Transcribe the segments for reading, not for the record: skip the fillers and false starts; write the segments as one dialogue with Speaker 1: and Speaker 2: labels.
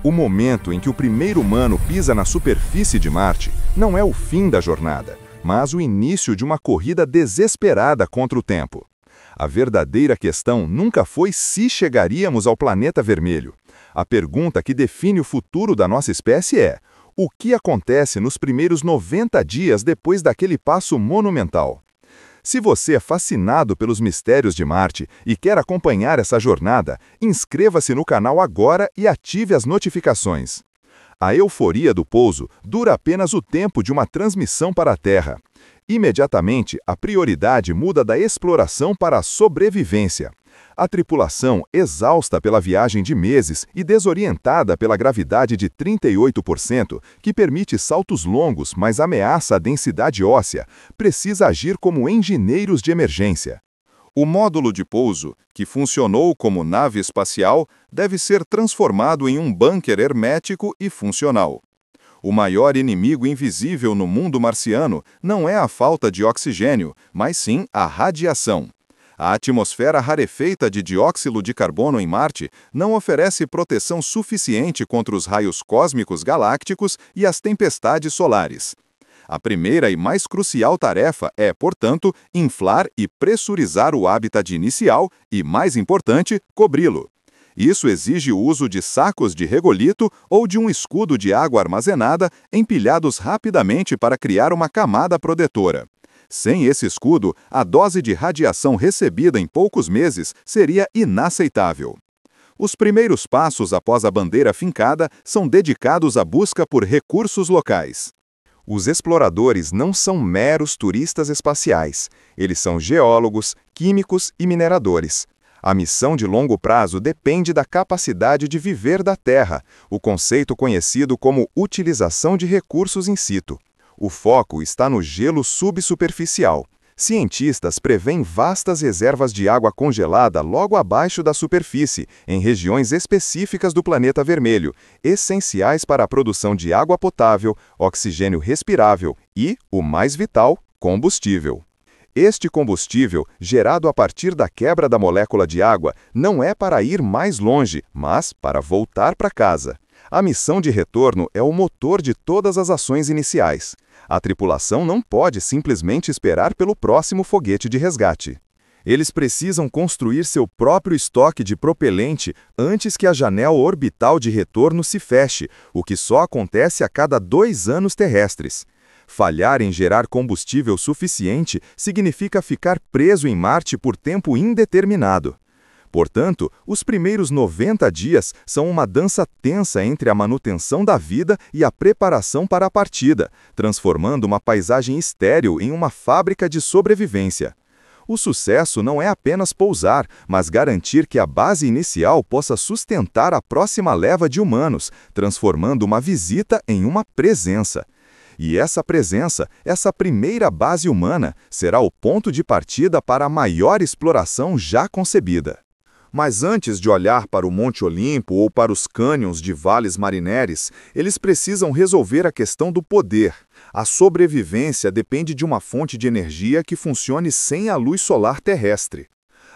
Speaker 1: O momento em que o primeiro humano pisa na superfície de Marte não é o fim da jornada, mas o início de uma corrida desesperada contra o tempo. A verdadeira questão nunca foi se chegaríamos ao planeta vermelho. A pergunta que define o futuro da nossa espécie é: o que acontece nos primeiros 90 dias depois daquele passo monumental? Se você é fascinado pelos mistérios de Marte e quer acompanhar essa jornada, inscreva-se no canal agora e ative as notificações. A euforia do pouso dura apenas o tempo de uma transmissão para a Terra. Imediatamente, a prioridade muda da exploração para a sobrevivência. A tripulação, exausta pela viagem de meses e desorientada pela gravidade de 38%, que permite saltos longos, mas ameaça a densidade óssea, precisa agir como engenheiros de emergência. O módulo de pouso, que funcionou como nave espacial, deve ser transformado em um bunker hermético e funcional. O maior inimigo invisível no mundo marciano não é a falta de oxigênio, mas sim a radiação. A atmosfera rarefeita de dióxido de carbono em Marte não oferece proteção suficiente contra os raios cósmicos galácticos e as tempestades solares. A primeira e mais crucial tarefa é, portanto, inflar e pressurizar o habitat inicial e, mais importante, cobri-lo. Isso exige o uso de sacos de regolito ou de um escudo de água armazenada empilhados rapidamente para criar uma camada protetora. Sem esse escudo, a dose de radiação recebida em poucos meses seria inaceitável. Os primeiros passos após a bandeira fincada são dedicados à busca por recursos locais. Os exploradores não são meros turistas espaciais. Eles são geólogos, químicos e mineradores. A missão de longo prazo depende da capacidade de viver da Terra, o conceito conhecido como utilização de recursos in situ. O foco está no gelo subsuperficial. Cientistas prevêem vastas reservas de água congelada logo abaixo da superfície, em regiões específicas do planeta vermelho, essenciais para a produção de água potável, oxigênio respirável e, o mais vital, combustível. Este combustível, gerado a partir da quebra da molécula de água, não é para ir mais longe, mas para voltar para casa. A missão de retorno é o motor de todas as ações iniciais. A tripulação não pode simplesmente esperar pelo próximo foguete de resgate. Eles precisam construir seu próprio estoque de propelente antes que a janela orbital de retorno se feche, o que só acontece a cada 2 anos terrestres. Falhar em gerar combustível suficiente significa ficar preso em Marte por tempo indeterminado. Portanto, os primeiros 90 dias são uma dança tensa entre a manutenção da vida e a preparação para a partida, transformando uma paisagem estéril em uma fábrica de sobrevivência. O sucesso não é apenas pousar, mas garantir que a base inicial possa sustentar a próxima leva de humanos, transformando uma visita em uma presença. E essa presença, essa primeira base humana, será o ponto de partida para a maior exploração já concebida. Mas antes de olhar para o Monte Olimpo ou para os cânions de vales marineres, eles precisam resolver a questão do poder. A sobrevivência depende de uma fonte de energia que funcione sem a luz solar terrestre.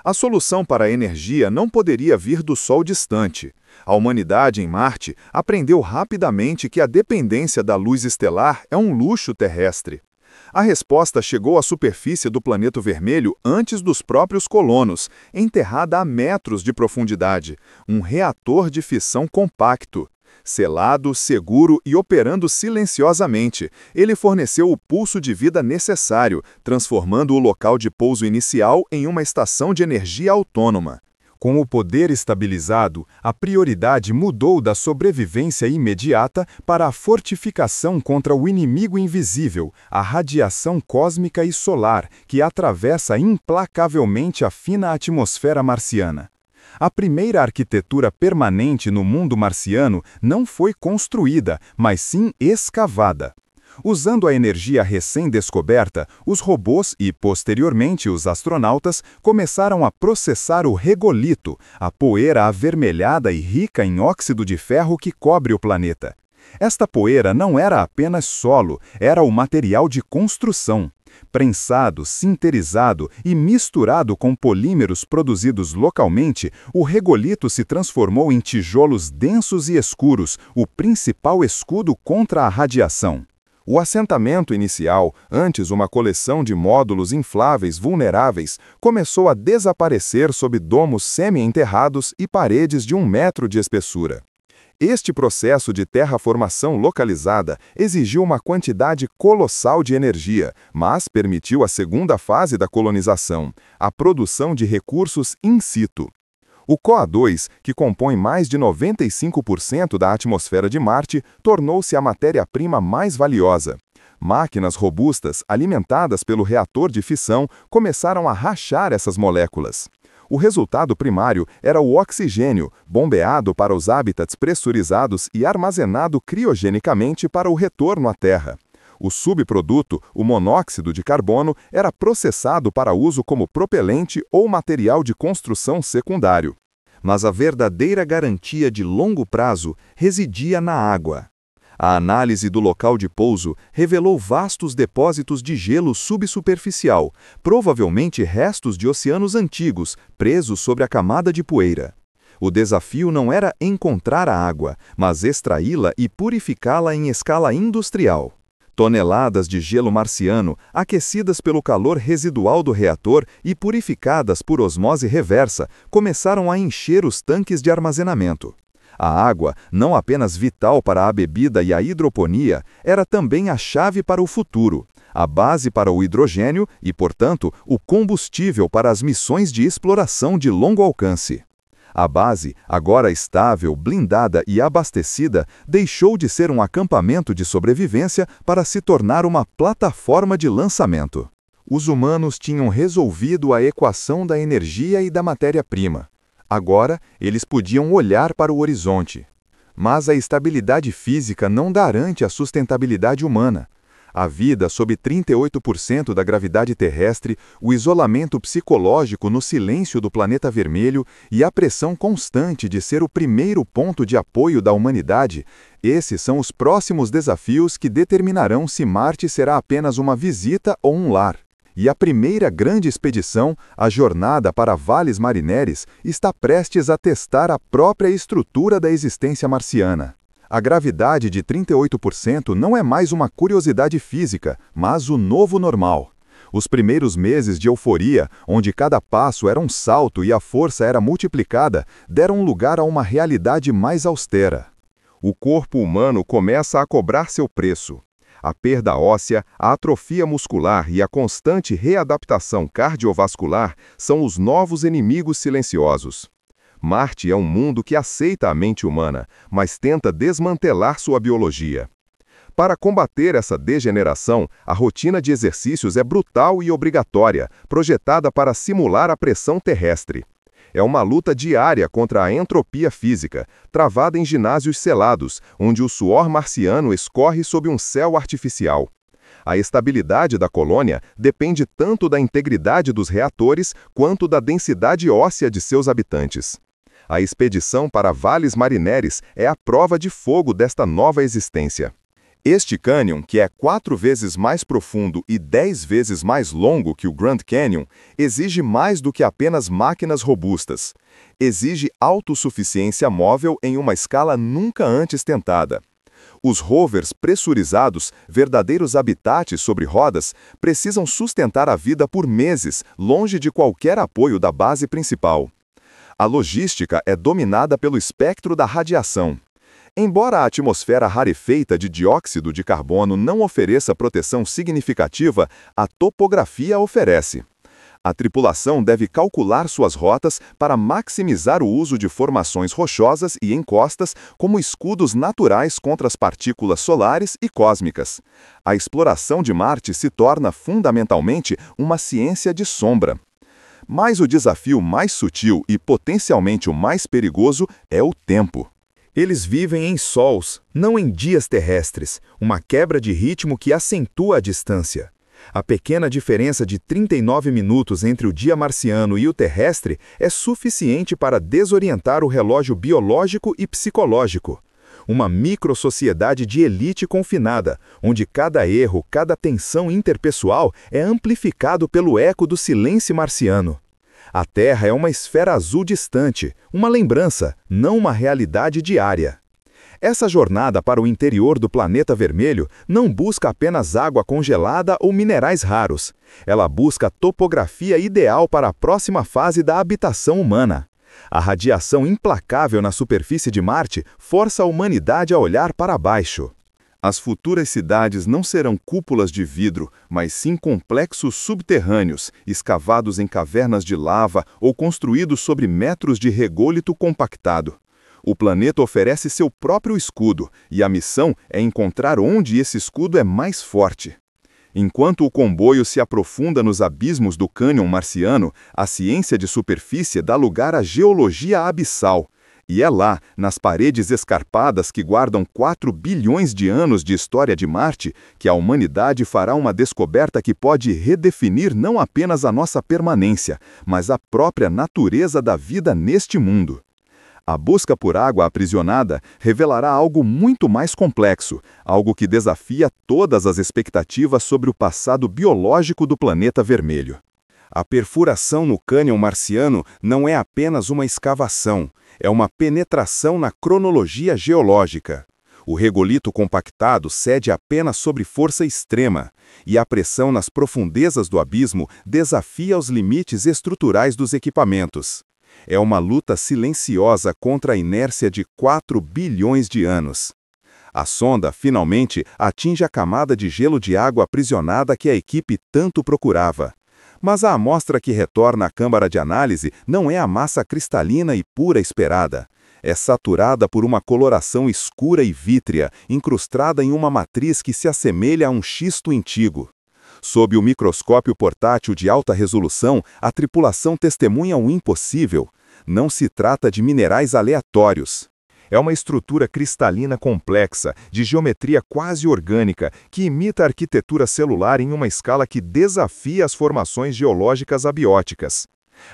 Speaker 1: A solução para a energia não poderia vir do Sol distante. A humanidade em Marte aprendeu rapidamente que a dependência da luz estelar é um luxo terrestre. A resposta chegou à superfície do planeta vermelho antes dos próprios colonos, enterrada a metros de profundidade, um reator de fissão compacto. Selado, seguro e operando silenciosamente, ele forneceu o pulso de vida necessário, transformando o local de pouso inicial em uma estação de energia autônoma. Com o poder estabilizado, a prioridade mudou da sobrevivência imediata para a fortificação contra o inimigo invisível, a radiação cósmica e solar, que atravessa implacavelmente a fina atmosfera marciana. A primeira arquitetura permanente no mundo marciano não foi construída, mas sim escavada. Usando a energia recém-descoberta, os robôs e, posteriormente, os astronautas começaram a processar o regolito, a poeira avermelhada e rica em óxido de ferro que cobre o planeta. Esta poeira não era apenas solo, era o material de construção. Prensado, sinterizado e misturado com polímeros produzidos localmente, o regolito se transformou em tijolos densos e escuros, o principal escudo contra a radiação. O assentamento inicial, antes uma coleção de módulos infláveis vulneráveis, começou a desaparecer sob domos semi-enterrados e paredes de 1 metro de espessura. Este processo de terraformação localizada exigiu uma quantidade colossal de energia, mas permitiu a segunda fase da colonização, a produção de recursos in situ. O COA2, que compõe mais de 95% da atmosfera de Marte, tornou-se a matéria-prima mais valiosa. Máquinas robustas, alimentadas pelo reator de fissão, começaram a rachar essas moléculas. O resultado primário era o oxigênio, bombeado para os hábitats pressurizados e armazenado criogenicamente para o retorno à Terra. O subproduto, o monóxido de carbono, era processado para uso como propelente ou material de construção secundário. Mas a verdadeira garantia de longo prazo residia na água. A análise do local de pouso revelou vastos depósitos de gelo subsuperficial, provavelmente restos de oceanos antigos, presos sobre a camada de poeira. O desafio não era encontrar a água, mas extraí-la e purificá-la em escala industrial. Toneladas de gelo marciano, aquecidas pelo calor residual do reator e purificadas por osmose reversa, começaram a encher os tanques de armazenamento. A água, não apenas vital para a bebida e a hidroponia, era também a chave para o futuro, a base para o hidrogênio e, portanto, o combustível para as missões de exploração de longo alcance. A base, agora estável, blindada e abastecida, deixou de ser um acampamento de sobrevivência para se tornar uma plataforma de lançamento. Os humanos tinham resolvido a equação da energia e da matéria-prima. Agora, eles podiam olhar para o horizonte. Mas a estabilidade física não garante a sustentabilidade humana. A vida sob 38% da gravidade terrestre, o isolamento psicológico no silêncio do planeta vermelho e a pressão constante de ser o primeiro ponto de apoio da humanidade, esses são os próximos desafios que determinarão se Marte será apenas uma visita ou um lar. E a primeira grande expedição, a jornada para Valles Marineris, está prestes a testar a própria estrutura da existência marciana. A gravidade de 38% não é mais uma curiosidade física, mas o novo normal. Os primeiros meses de euforia, onde cada passo era um salto e a força era multiplicada, deram lugar a uma realidade mais austera. O corpo humano começa a cobrar seu preço. A perda óssea, a atrofia muscular e a constante readaptação cardiovascular são os novos inimigos silenciosos. Marte é um mundo que aceita a mente humana, mas tenta desmantelar sua biologia. Para combater essa degeneração, a rotina de exercícios é brutal e obrigatória, projetada para simular a pressão terrestre. É uma luta diária contra a entropia física, travada em ginásios selados, onde o suor marciano escorre sob um céu artificial. A estabilidade da colônia depende tanto da integridade dos reatores quanto da densidade óssea de seus habitantes. A expedição para Valles Marineris é a prova de fogo desta nova existência. Este cânion, que é 4 vezes mais profundo e 10 vezes mais longo que o Grand Canyon, exige mais do que apenas máquinas robustas. Exige autossuficiência móvel em uma escala nunca antes tentada. Os rovers pressurizados, verdadeiros habitats sobre rodas, precisam sustentar a vida por meses, longe de qualquer apoio da base principal. A logística é dominada pelo espectro da radiação. Embora a atmosfera rarefeita de dióxido de carbono não ofereça proteção significativa, a topografia oferece. A tripulação deve calcular suas rotas para maximizar o uso de formações rochosas e encostas como escudos naturais contra as partículas solares e cósmicas. A exploração de Marte se torna fundamentalmente uma ciência de sombra. Mas o desafio mais sutil e potencialmente o mais perigoso é o tempo. Eles vivem em sols, não em dias terrestres, uma quebra de ritmo que acentua a distância. A pequena diferença de 39 minutos entre o dia marciano e o terrestre é suficiente para desorientar o relógio biológico e psicológico.
Speaker 2: uma microsociedade de elite confinada, onde cada erro, cada tensão interpessoal é amplificado pelo eco do silêncio marciano. A Terra é uma esfera azul distante, uma lembrança, não uma realidade diária. Essa jornada para o interior do planeta vermelho não busca apenas água congelada ou minerais raros. Ela busca a topografia ideal para a próxima fase da habitação humana. A radiação implacável na superfície de Marte força a humanidade a olhar para baixo. As futuras cidades não serão cúpulas de vidro, mas sim complexos subterrâneos, escavados em cavernas de lava ou construídos sobre metros de rególito compactado. O planeta oferece seu próprio escudo, e a missão é encontrar onde esse escudo é mais forte. Enquanto o comboio se aprofunda nos abismos do cânion marciano, a ciência de superfície dá lugar à geologia abissal. E é lá, nas paredes escarpadas que guardam 4 bilhões de anos de história de Marte, que a humanidade fará uma descoberta que pode redefinir não apenas a nossa permanência, mas a própria natureza da vida neste mundo. A busca por água aprisionada revelará algo muito mais complexo, algo que desafia todas as expectativas sobre o passado biológico do planeta vermelho. A perfuração no cânion marciano não é apenas uma escavação, é uma penetração na cronologia geológica. O regolito compactado cede apenas sobre força extrema, e a pressão nas profundezas do abismo desafia os limites estruturais dos equipamentos. É uma luta silenciosa contra a inércia de 4 bilhões de anos. A sonda, finalmente, atinge a camada de gelo de água aprisionada que a equipe tanto procurava. Mas a amostra que retorna à câmara de análise não é a massa cristalina e pura esperada. É saturada por uma coloração escura e vítrea, incrustada em uma matriz que se assemelha a um xisto antigo. Sob o microscópio portátil de alta resolução, a tripulação testemunha o impossível. Não se trata de minerais aleatórios. É uma estrutura cristalina complexa, de geometria quase orgânica, que imita a arquitetura celular em uma escala que desafia as formações geológicas abióticas.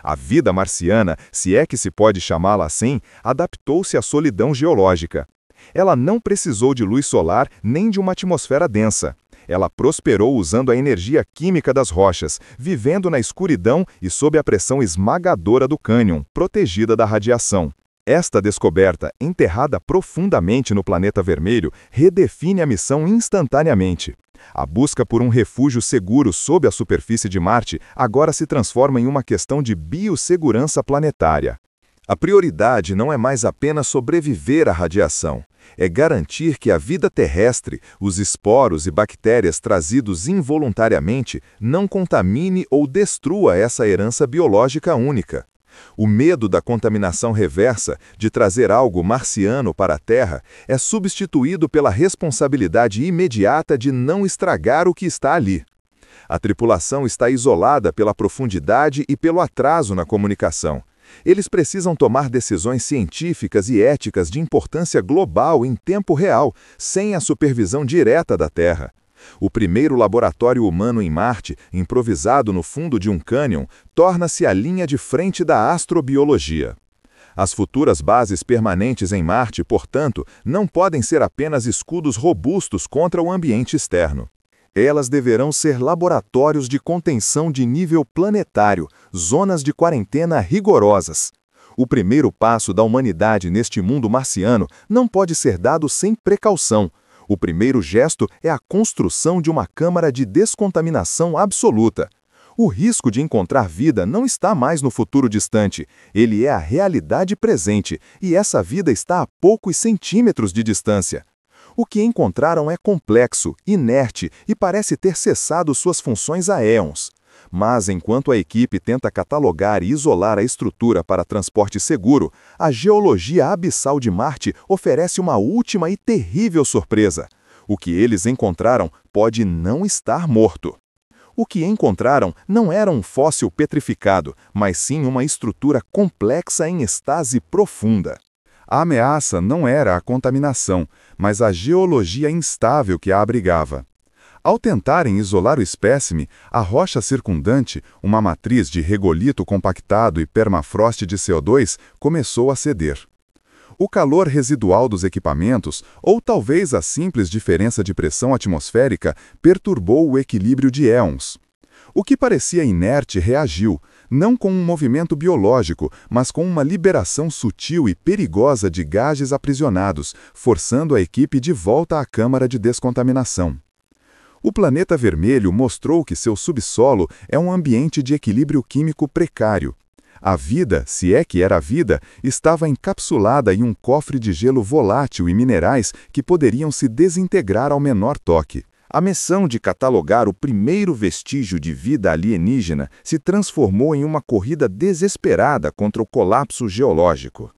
Speaker 2: A vida marciana, se é que se pode chamá-la assim, adaptou-se à solidão geológica. Ela não precisou de luz solar nem de uma atmosfera densa. Ela prosperou usando a energia química das rochas, vivendo na escuridão e sob a pressão esmagadora do cânion, protegida da radiação. Esta descoberta, enterrada profundamente no planeta vermelho, redefine a missão instantaneamente. A busca por um refúgio seguro sob a superfície de Marte agora se transforma em uma questão de biossegurança planetária. A prioridade não é mais apenas sobreviver à radiação, é garantir que a vida terrestre, os esporos e bactérias trazidos involuntariamente, não contamine ou destrua essa herança biológica única. O medo da contaminação reversa, de trazer algo marciano para a Terra, é substituído pela responsabilidade imediata de não estragar o que está ali. A tripulação está isolada pela profundidade e pelo atraso na comunicação. Eles precisam tomar decisões científicas e éticas de importância global em tempo real, sem a supervisão direta da Terra. O primeiro laboratório humano em Marte, improvisado no fundo de um cânion, torna-se a linha de frente da astrobiologia. As futuras bases permanentes em Marte, portanto, não podem ser apenas escudos robustos contra o ambiente externo. Elas deverão ser laboratórios de contenção de nível planetário, zonas de quarentena rigorosas. O primeiro passo da humanidade neste mundo marciano não pode ser dado sem precaução. O primeiro gesto é a construção de uma câmara de descontaminação absoluta. O risco de encontrar vida não está mais no futuro distante, ele é a realidade presente, e essa vida está a poucos centímetros de distância. O que encontraram é complexo, inerte e parece ter cessado suas funções há éons. Mas, enquanto a equipe tenta catalogar e isolar a estrutura para transporte seguro, a geologia abissal de Marte oferece uma última e terrível surpresa. O que eles encontraram pode não estar morto. O que encontraram não era um fóssil petrificado, mas sim uma estrutura complexa em estase profunda. A ameaça não era a contaminação, mas a geologia instável que a abrigava. Ao tentarem isolar o espécime, a rocha circundante, uma matriz de regolito compactado e permafrost de CO2, começou a ceder.
Speaker 1: O calor residual dos equipamentos, ou talvez a simples diferença de pressão atmosférica, perturbou o equilíbrio de éons. O que parecia inerte reagiu, não com um movimento biológico, mas com uma liberação sutil e perigosa de gases aprisionados, forçando a equipe de volta à câmara de descontaminação. O planeta vermelho mostrou que seu subsolo é um ambiente de equilíbrio químico precário. A vida, se é que era vida, estava encapsulada em um cofre de gelo volátil e minerais que poderiam se desintegrar ao menor toque. A missão de catalogar o primeiro vestígio de vida alienígena se transformou em uma corrida desesperada contra o colapso geológico.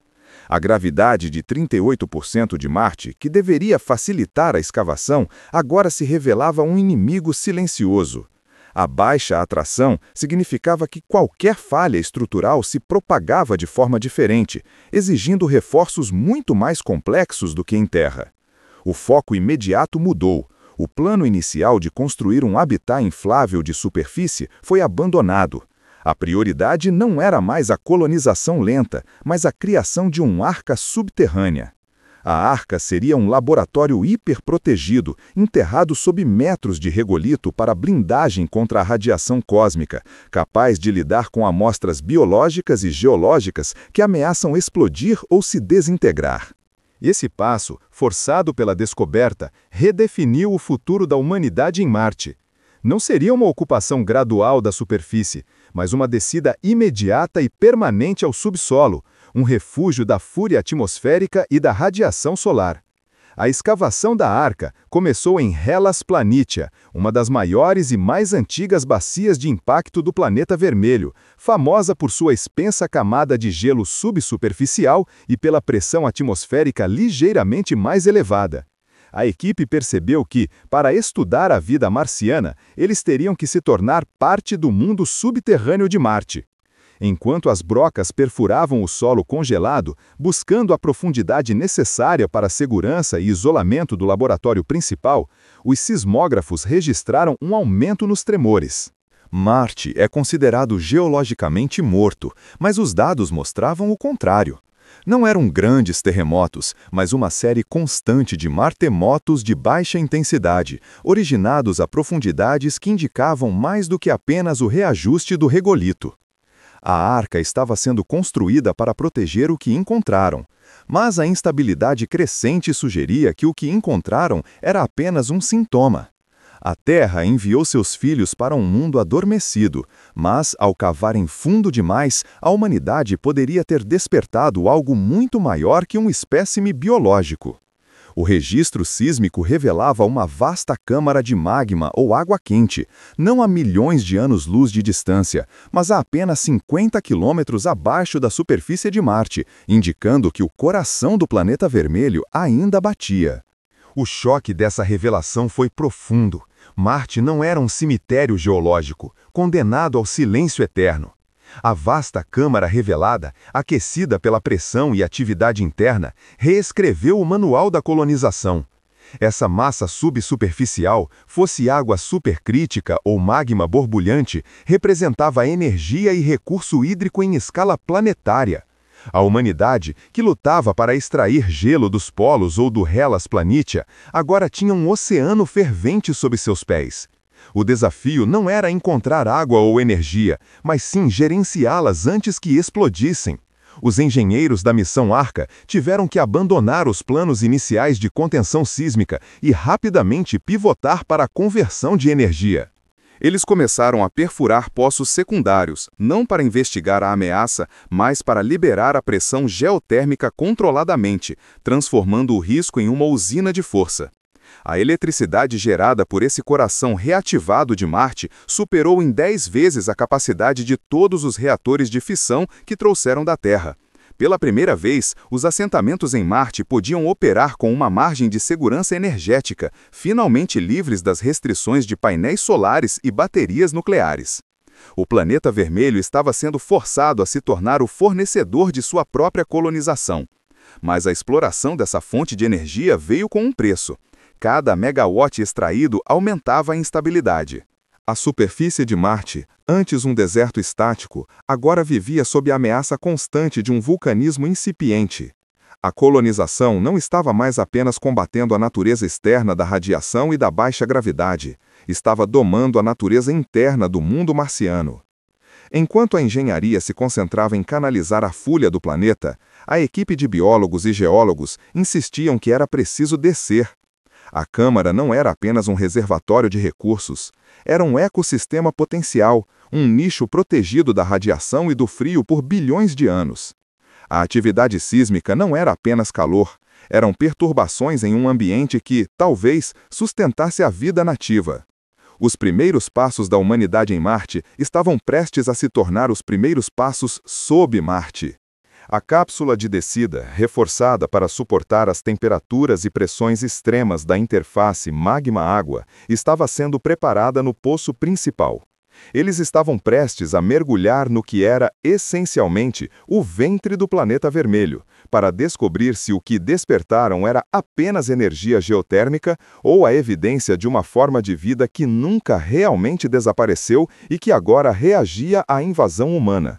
Speaker 1: A gravidade de 38% de Marte, que deveria facilitar a escavação, agora se revelava um inimigo silencioso. A baixa atração significava que qualquer falha estrutural se propagava de forma diferente, exigindo reforços muito mais complexos do que em Terra. O foco imediato mudou. O plano inicial de construir um habitat inflável de superfície foi abandonado. A prioridade não era mais a colonização lenta, mas a criação de uma arca subterrânea. A arca seria um laboratório hiperprotegido, enterrado sob metros de regolito para blindagem contra a radiação cósmica, capaz de lidar com amostras biológicas e geológicas que ameaçam explodir ou se desintegrar. Esse passo, forçado pela descoberta, redefiniu o futuro da humanidade em Marte. Não seria uma ocupação gradual da superfície, mas uma descida imediata e permanente ao subsolo, um refúgio da fúria atmosférica e da radiação solar. A escavação da arca começou em Hellas Planitia, uma das maiores e mais antigas bacias de impacto do planeta vermelho, famosa por sua extensa camada de gelo subsuperficial e pela pressão atmosférica ligeiramente mais elevada. A equipe percebeu que, para estudar a vida marciana, eles teriam que se tornar parte do mundo subterrâneo de Marte. Enquanto as brocas perfuravam o solo congelado, buscando a profundidade necessária para a segurança e isolamento do laboratório principal, os sismógrafos registraram um aumento nos tremores. Marte é considerado geologicamente morto, mas os dados mostravam o contrário. Não eram grandes terremotos, mas uma série constante de maremotos de baixa intensidade, originados a profundidades que indicavam mais do que apenas o reajuste do regolito. A arca estava sendo construída para proteger o que encontraram, mas a instabilidade crescente sugeria que o que encontraram era apenas um sintoma. A Terra enviou seus filhos para um mundo adormecido, mas, ao cavarem fundo demais, a humanidade poderia ter despertado algo muito maior que um espécime biológico. O registro sísmico revelava uma vasta câmara de magma ou água quente, não a milhões de anos-luz de distância, mas a apenas 50 quilômetros abaixo da superfície de Marte, indicando que o coração do planeta vermelho ainda batia. O choque dessa revelação foi profundo. Marte não era um cemitério geológico, condenado ao silêncio eterno. A vasta câmara revelada, aquecida pela pressão e atividade interna, reescreveu o manual da colonização. Essa massa subsuperficial, fosse água supercrítica ou magma borbulhante, representava energia e recurso hídrico em escala planetária. A humanidade, que lutava para extrair gelo dos polos ou do Hellas Planitia, agora tinha um oceano fervente sob seus pés. O desafio não era encontrar água ou energia, mas sim gerenciá-las antes que explodissem. Os engenheiros da missão Arca tiveram que abandonar os planos iniciais de contenção sísmica e rapidamente pivotar para a conversão de energia. Eles começaram a perfurar poços secundários, não para investigar a ameaça, mas para liberar a pressão geotérmica controladamente, transformando o risco em uma usina de força. A eletricidade gerada por esse coração reativado de Marte superou em 10 vezes a capacidade de todos os reatores de fissão que trouxeram da Terra. Pela primeira vez, os assentamentos em Marte podiam operar com uma margem de segurança energética, finalmente livres das restrições de painéis solares e baterias nucleares. O planeta vermelho estava sendo forçado a se tornar o fornecedor de sua própria colonização. Mas a exploração dessa fonte de energia veio com um preço. Cada megawatt extraído aumentava a instabilidade. A superfície de Marte, antes um deserto estático, agora vivia sob a ameaça constante de um vulcanismo incipiente. A colonização não estava mais apenas combatendo a natureza externa da radiação e da baixa gravidade, estava domando a natureza interna do mundo marciano. Enquanto a engenharia se concentrava em canalizar a folha do planeta, a equipe de biólogos e geólogos insistiam que era preciso descer. A Câmara não era apenas um reservatório de recursos, era um ecossistema potencial, um nicho protegido da radiação e do frio por bilhões de anos. A atividade sísmica não era apenas calor, eram perturbações em um ambiente que, talvez, sustentasse a vida nativa. Os primeiros passos da humanidade em Marte estavam prestes a se tornar os primeiros passos sob Marte. A cápsula de descida, reforçada para suportar as temperaturas e pressões extremas da interface magma-água, estava sendo preparada no poço principal. Eles estavam prestes a mergulhar no que era, essencialmente, o ventre do planeta vermelho, para descobrir se o que despertaram era apenas energia geotérmica ou a evidência de uma forma de vida que nunca realmente desapareceu e que agora reagia à invasão humana.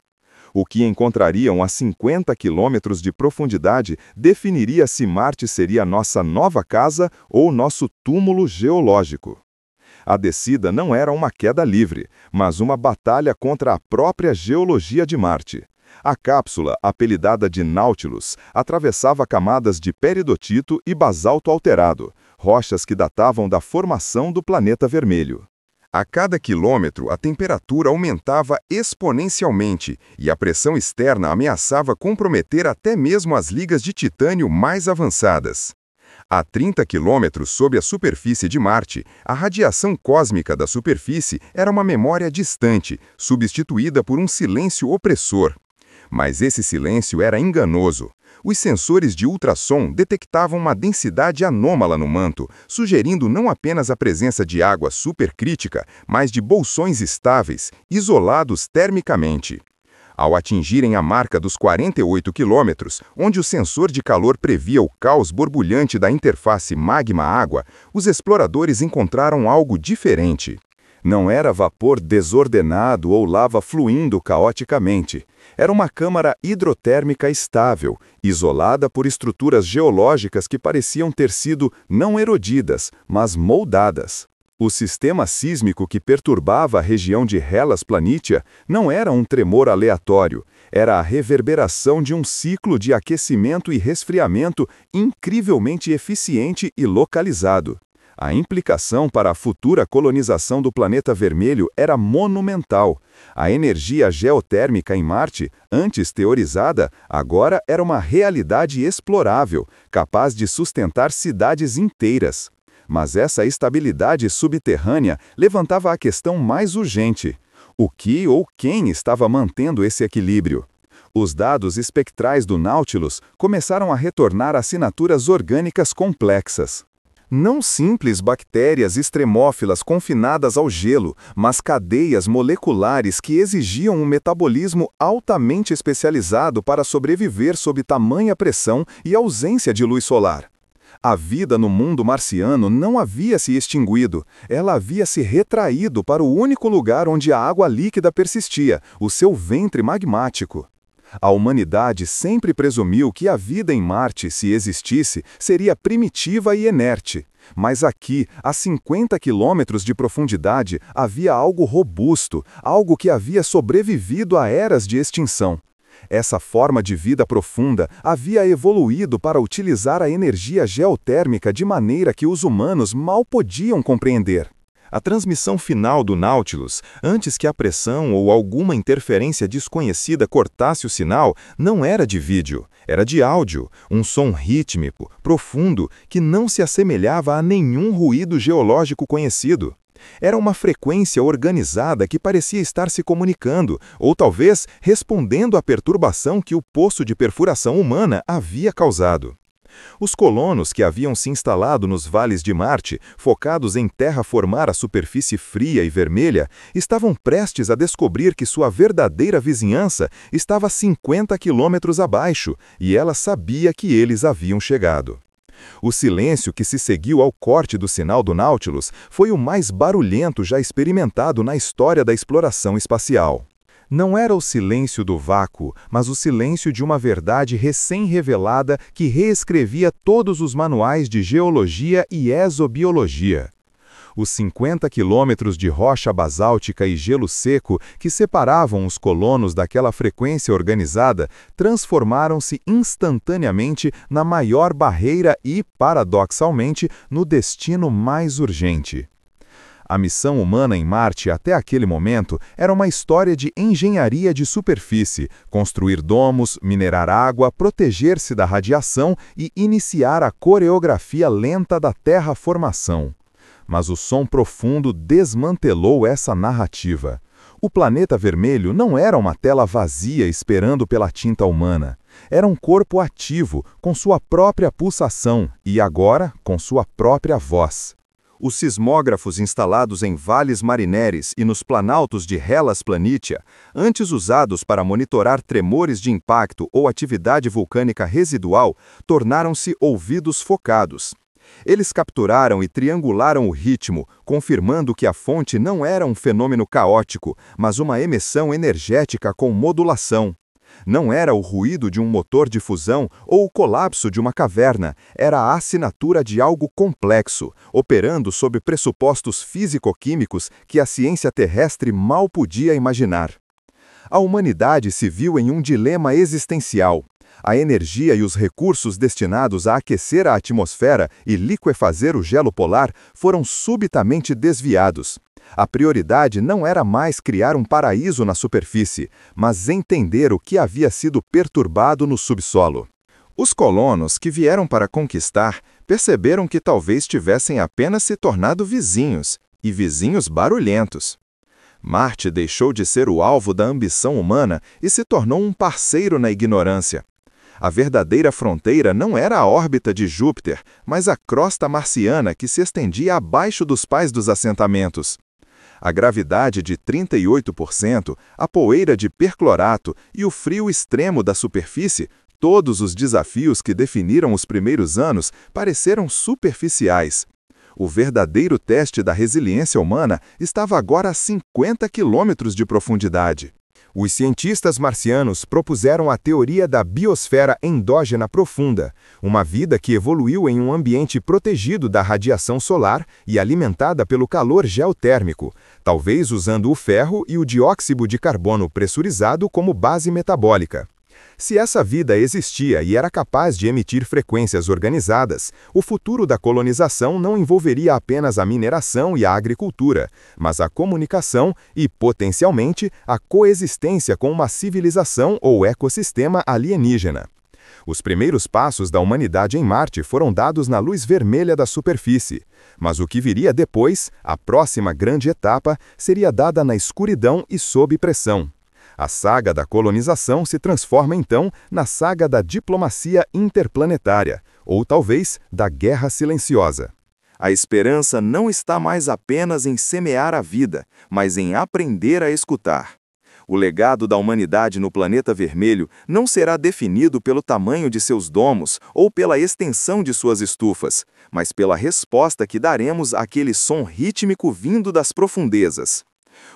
Speaker 1: O que encontrariam a 50 quilômetros de profundidade definiria se Marte seria nossa nova casa ou nosso túmulo geológico. A descida não era uma queda livre, mas uma batalha contra a própria geologia de Marte. A cápsula, apelidada de Nautilus, atravessava camadas de peridotito e basalto alterado, rochas que datavam da formação do planeta vermelho. A cada quilômetro, a temperatura aumentava exponencialmente e a pressão externa ameaçava comprometer até mesmo as ligas de titânio mais avançadas. A 30 quilômetros sob a superfície de Marte, a radiação cósmica da superfície era uma memória distante, substituída por um silêncio opressor. Mas esse silêncio era enganoso. Os sensores de ultrassom detectavam uma densidade anômala no manto, sugerindo não apenas a presença de água supercrítica, mas de bolsões estáveis, isolados termicamente. Ao atingirem a marca dos 48 quilômetros, onde o sensor de calor previa o caos borbulhante da interface magma-água, os exploradores encontraram algo diferente. Não era vapor desordenado ou lava fluindo caoticamente. Era uma câmara hidrotérmica estável, isolada por estruturas geológicas que pareciam ter sido não erodidas, mas moldadas. O sistema sísmico que perturbava a região de Hellas Planitia não era um tremor aleatório, era a reverberação de um ciclo de aquecimento e resfriamento incrivelmente eficiente e localizado. A implicação para a futura colonização do planeta vermelho era monumental. A energia geotérmica em Marte, antes teorizada, agora era uma realidade explorável, capaz de sustentar cidades inteiras. Mas essa estabilidade subterrânea levantava a questão mais urgente. O que ou quem estava mantendo esse equilíbrio? Os dados espectrais do Nautilus começaram a retornar assinaturas orgânicas complexas. Não simples bactérias extremófilas confinadas ao gelo, mas cadeias moleculares que exigiam um metabolismo altamente especializado para sobreviver sob tamanha pressão e ausência de luz solar. A vida no mundo marciano não havia se extinguido, ela havia se retraído para o único lugar onde a água líquida persistia, o seu ventre magmático. A humanidade sempre presumiu que a vida em Marte, se existisse, seria primitiva e inerte. Mas aqui, a 50 quilômetros de profundidade, havia algo robusto, algo que havia sobrevivido a eras de extinção. Essa forma de vida profunda havia evoluído para utilizar a energia geotérmica de maneira que os humanos mal podiam compreender. A transmissão final do Nautilus, antes que a pressão ou alguma interferência desconhecida cortasse o sinal, não era de vídeo, era de áudio, um som rítmico, profundo, que não se assemelhava a nenhum ruído geológico conhecido. Era uma frequência organizada que parecia estar se comunicando, ou talvez respondendo à perturbação que o poço de perfuração humana havia causado. Os colonos que haviam se instalado nos vales de Marte, focados em terraformar a superfície fria e vermelha, estavam prestes a descobrir que sua verdadeira vizinhança estava 50 quilômetros abaixo, e ela sabia que eles haviam chegado. O silêncio que se seguiu ao corte do sinal do Nautilus foi o mais barulhento já experimentado na história da exploração espacial.
Speaker 2: Não era o silêncio do vácuo, mas o silêncio de uma verdade recém-revelada que reescrevia todos os manuais de geologia e exobiologia. Os 50 quilômetros de rocha basáltica e gelo seco que separavam os colonos daquela frequência organizada transformaram-se instantaneamente na maior barreira e, paradoxalmente, no destino mais urgente. A missão humana em Marte até aquele momento era uma história de engenharia de superfície, construir domos, minerar água, proteger-se da radiação e iniciar a coreografia lenta da terraformação. Mas o som profundo desmantelou essa narrativa. O planeta vermelho não era uma tela vazia esperando pela tinta humana. Era um corpo ativo, com sua própria pulsação e agora com sua própria voz. Os sismógrafos instalados em vales marineres e nos planaltos de Hellas Planitia, antes usados para monitorar tremores de impacto ou atividade vulcânica residual, tornaram-se ouvidos focados. Eles capturaram e triangularam o ritmo, confirmando que a fonte não era um fenômeno caótico, mas uma emissão energética com modulação. Não era o ruído de um motor de fusão ou o colapso de uma caverna, era a assinatura de algo complexo, operando sob pressupostos físico-químicos que a ciência terrestre mal podia imaginar. A humanidade se viu em um dilema existencial. A energia e os recursos destinados a aquecer a atmosfera e liquefazer o gelo polar foram subitamente desviados. A prioridade não era mais criar um paraíso na superfície, mas entender o que havia sido perturbado no subsolo. Os colonos que vieram para conquistar perceberam que talvez tivessem apenas se tornado vizinhos, e vizinhos barulhentos. Marte deixou de ser o alvo da ambição humana e se tornou um parceiro na ignorância. A verdadeira fronteira não era a órbita de Júpiter, mas a crosta marciana que se estendia abaixo dos pais dos assentamentos. A gravidade de 38%, a poeira de perclorato e o frio extremo da superfície, todos os desafios que definiram os primeiros anos pareceram superficiais. O verdadeiro teste da resiliência humana estava agora a 50 quilômetros de profundidade. Os cientistas marcianos propuseram a teoria da biosfera endógena profunda, uma vida que evoluiu em um ambiente protegido da radiação solar e alimentada pelo calor geotérmico, talvez usando o ferro e o dióxido de carbono pressurizado como base metabólica. Se essa vida existia e era capaz de emitir frequências organizadas, o futuro da colonização não envolveria apenas a mineração e a agricultura, mas a comunicação e, potencialmente, a coexistência com uma civilização ou ecossistema alienígena. Os primeiros passos da humanidade em Marte foram dados na luz vermelha da superfície, mas o que viria depois, a próxima grande etapa, seria dada na escuridão e sob pressão. A saga da colonização se transforma então na saga da diplomacia interplanetária, ou talvez da guerra silenciosa. A esperança não está mais apenas em semear a vida, mas em aprender a escutar. O legado da humanidade no planeta vermelho não será definido pelo tamanho de seus domos ou pela extensão de suas estufas, mas pela resposta que daremos àquele som rítmico vindo das profundezas.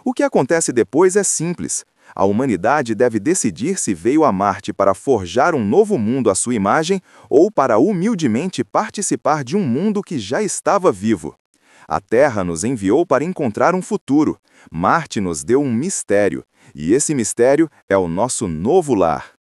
Speaker 2: O que acontece depois é simples. A humanidade deve decidir se veio a Marte para forjar um novo mundo à sua imagem ou para humildemente participar de um mundo que já estava vivo. A Terra nos enviou para encontrar um futuro. Marte nos deu um mistério, e esse mistério é o nosso novo lar.